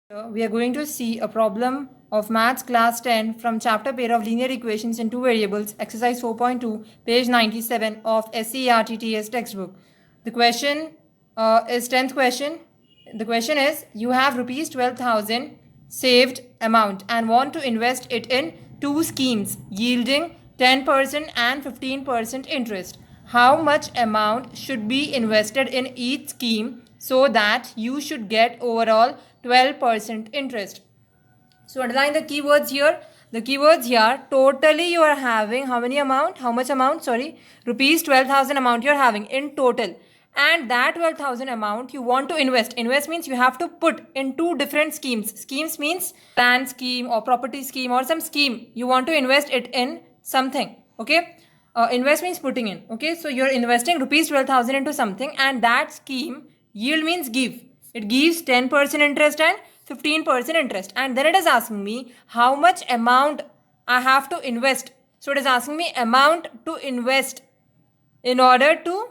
We are going to see a problem of Maths class 10 from chapter pair of linear equations in two variables, exercise 4.2, page 97 of SCERTTS textbook. The question is 10th question. The question is, you have rupees 12,000 saved amount and want to invest it in two schemes yielding 10% and 15% interest. How much amount should be invested in each scheme so that you should get overall 12% interest? So underline the keywords here. The keywords here, totally you are having how much amount? Sorry, rupees 12,000 amount you are having in total. And that 12,000 amount you want to invest. Invest means you have to put in two different schemes. Schemes means land scheme or property scheme or some scheme. You want to invest it in something. Okay. Invest means putting in. Okay. So you're investing rupees 12,000 into something and that scheme yield means give. It gives 10% interest and 15% interest. And then it is asking me how much amount I have to invest. So it is asking me amount to invest in order to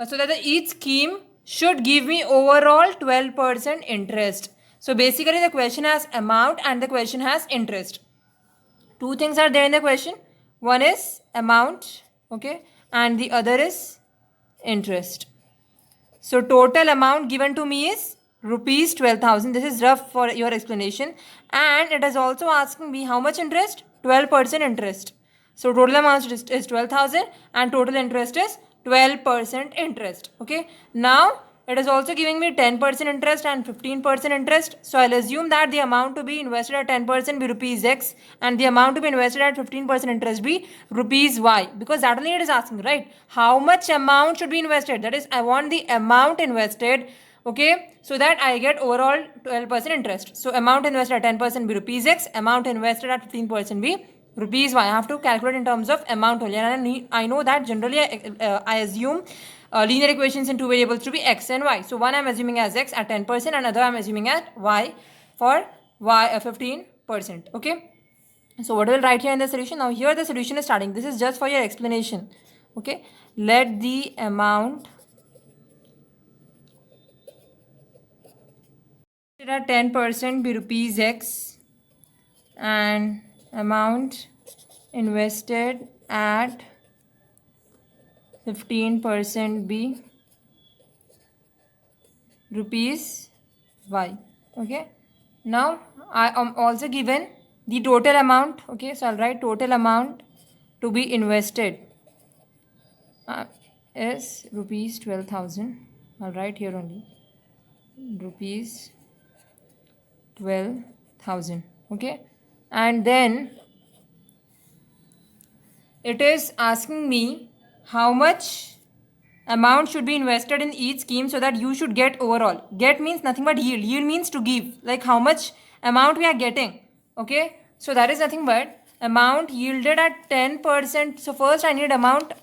so that each scheme should give me overall 12% interest. So basically the question has amount and the question has interest. Two things are there in the question. One is amount, okay, and the other is interest. So total amount given to me is rupees 12,000. This is rough for your explanation. And it is also asking me how much interest? 12% interest. So total amount is 12,000 and total interest is 12% interest. Okay. Now it is also giving me 10% interest and 15% interest. So I'll assume that the amount to be invested at 10% be rupees X and the amount to be invested at 15% interest be rupees Y, because that only it is asking, right? How much amount should be invested? That is, I want the amount invested, okay, so that I get overall 12% interest. So amount invested at 10% be rupees X, amount invested at 15% be rupees Y. I have to calculate in terms of amount only, and I know that generally I assume linear equations in two variables to be X and Y. So one I'm assuming as X at 10% and another I'm assuming at Y for Y 15%. Okay. So what we'll write here in the solution? Now here the solution is starting. This is just for your explanation. Okay. Let the amount at 10% be rupees X and amount invested at 15% be rupees Y. Okay. Now I am also given the total amount. Okay. So I'll write total amount to be invested is rupees 12,000. I'll write here only rupees 12,000. Okay. And then it is asking me how much amount should be invested in each scheme so that you should get overall. Get means nothing but yield. Yield means to give, like how much amount we are getting. Okay. So that is nothing but amount yielded at 10%. So first I need amount.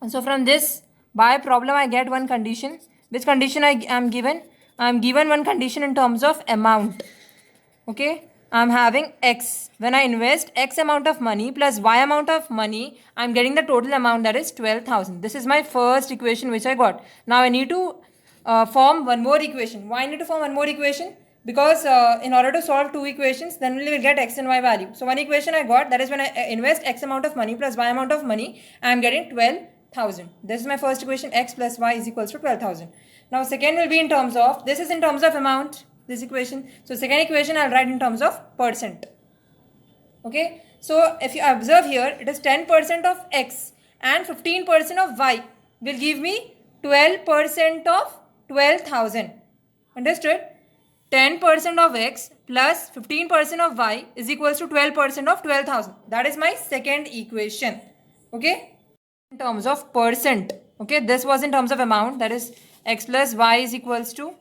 So from this by problem I get one condition. Which condition I am given? I am given one condition in terms of amount. Okay. I am having X. When I invest X amount of money plus Y amount of money, I am getting the total amount, that is 12,000. This is my first equation which I got. Now I need to form one more equation. Why I need to form one more equation? Because in order to solve two equations, then we will get X and Y value. So one equation I got, that is when I invest X amount of money plus Y amount of money, I am getting 12,000. This is my first equation, X plus Y is equals to 12,000. Now second will be in terms of, this is in terms of amount, this equation. So second equation I'll write in terms of percent. Okay. So if you observe here, it is 10% of X and 15% of Y will give me 12% of 12,000. Understood? 10% of X plus 15% of Y is equals to 12% of 12,000. That is my second equation. Okay. In terms of percent. Okay. This was in terms of amount, that is X plus Y is equals to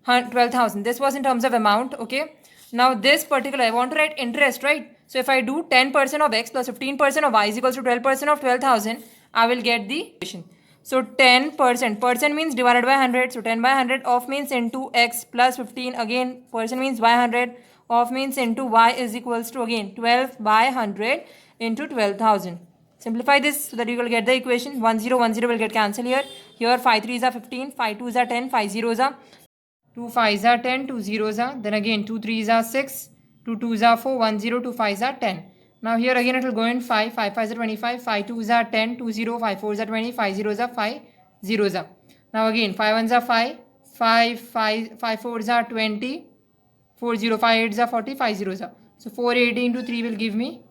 12,000. This was in terms of amount. Okay. Now this particular, I want to write interest, right? So if I do 10% of X plus 15% of Y is equals to 12% of 12,000, I will get the equation. So 10%, percent means divided by 100. So 10 by 100 of means into X plus 15, again percent means by 100, of means into Y is equals to again 12 by 100 into 12,000. Simplify this so that you will get the equation. 1 0 1 0 will get cancelled here. Here 5 3s are 15, 5 2s are 10, 5 zeros are 2 5s are 10, 2 zeros are, then again 2 3s are 6, 2 2s are 4, 1 0, 2 5s are 10. Now here again it will go in 5, 5 5s are 25, 5 2s are 10, 2 0, 5 4s are 20, 5 zeros are 5 zeros are. Now again 5 1s are 5, 5 4s are 20, 4 0, 5 8s are 40, 5 zeros are. So 480 into 3 will give me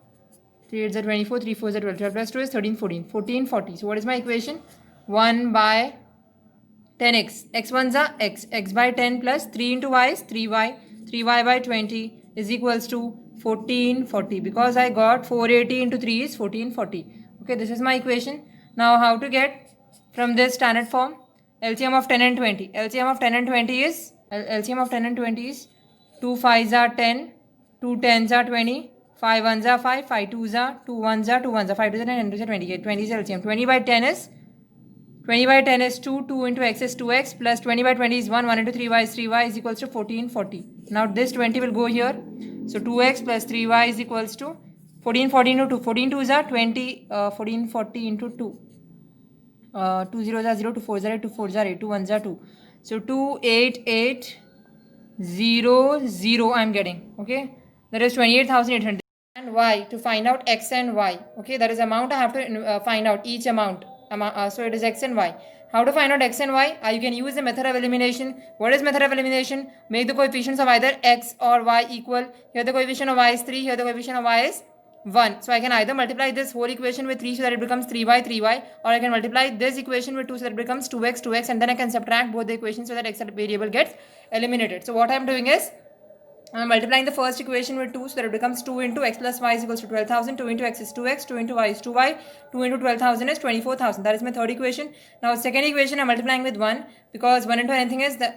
3 8s are 24, 3 4s are 12, 12 plus 2 is 13, 14, 14, 40. So what is my equation? 1 by 10x, x1s are x by 10 plus 3 into y is 3y, 3y by 20 is equals to 1440, because I got 480 into 3 is 1440. Okay, this is my equation. Now how to get from this standard form? LCM of 10 and 20. LCM of 10 and 20 is, LCM of 10 and 20 is 2 5s are 10, 2 10s are 20, 5 1s are 5, 5 2s are 2 1s are 2 1s are 5 2s are 10, 10 2s are 20. 20 is LCM. 20 by 10 is 20 by 10 is 2, 2 into x is 2x, plus 20 by 20 is 1, 1 into 3y is 3y is equals to 1440. Now this 20 will go here. So 2x plus 3y is equals to 1440 into 2. 14 2s are 20, 1440 into 2. 2 zeros are 0, 2 4s are 8, 2 4s are 8, 2 1s are 2. So 28800 I am getting. Okay, that is 28,800. And y, to find out x and y. Okay, that is amount I have to find out each amount. So it is x and y. How to find out x and y? You can use the method of elimination. What is method of elimination? Make the coefficients of either x or y equal. Here the coefficient of y is 3. Here the coefficient of y is 1. So I can either multiply this whole equation with 3 so that it becomes 3y, 3y, or I can multiply this equation with 2 so that it becomes 2x, 2x, and then I can subtract both the equations so that x variable gets eliminated. So what I am doing is, I am multiplying the first equation with 2 so that it becomes 2 into x plus y is equals to 12,000. 2 into x is 2x. 2 into y is 2y. 2 into 12,000 is 24,000. That is my third equation. Now second equation I am multiplying with 1 because 1 into anything is the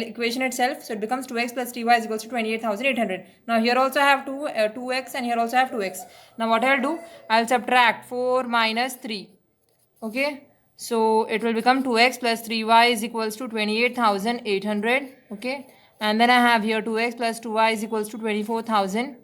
equation itself. So it becomes 2x plus 3y is equals to 28,800. Now here also I have 2x and here also I have 2x. Now what I will do? I will subtract 4 minus 3. Okay. So it will become 2x plus 3y is equals to 28,800. Okay. And then I have here 2x plus 2y is equals to 24,000.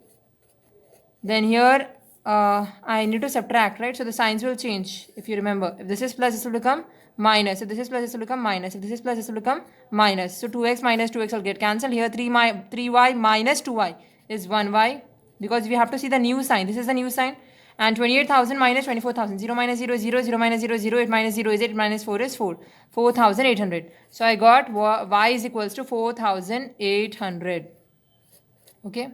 Then here I need to subtract, right? So the signs will change if you remember. If this is plus, this will become minus. If this is plus, this will become minus. If this is plus, this will become minus. So 2x minus 2x will get cancelled. Here 3y minus 2y is 1y, because we have to see the new sign. This is the new sign. And 28,000 minus 24,000. 0 minus 0 is 0. 0 minus 0 is 0. 8 minus 0 is 8. 8 minus 4 is 4. 4,800. So I got y is equals to 4,800. Okay.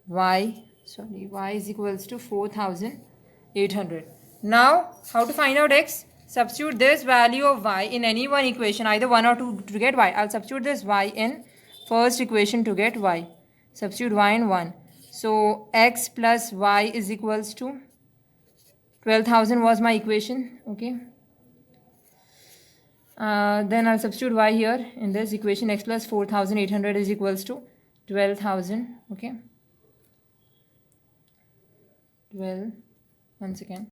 Y is equals to 4,800. Now, how to find out x? Substitute this value of y in any one equation, either 1 or 2 to get y. I'll substitute this y in first equation to get y. Substitute y in 1. So, x plus y is equals to 12,000 was my equation. Okay. Then I'll substitute y here in this equation. X plus 4,800 is equals to 12,000. Okay. 12. Once again.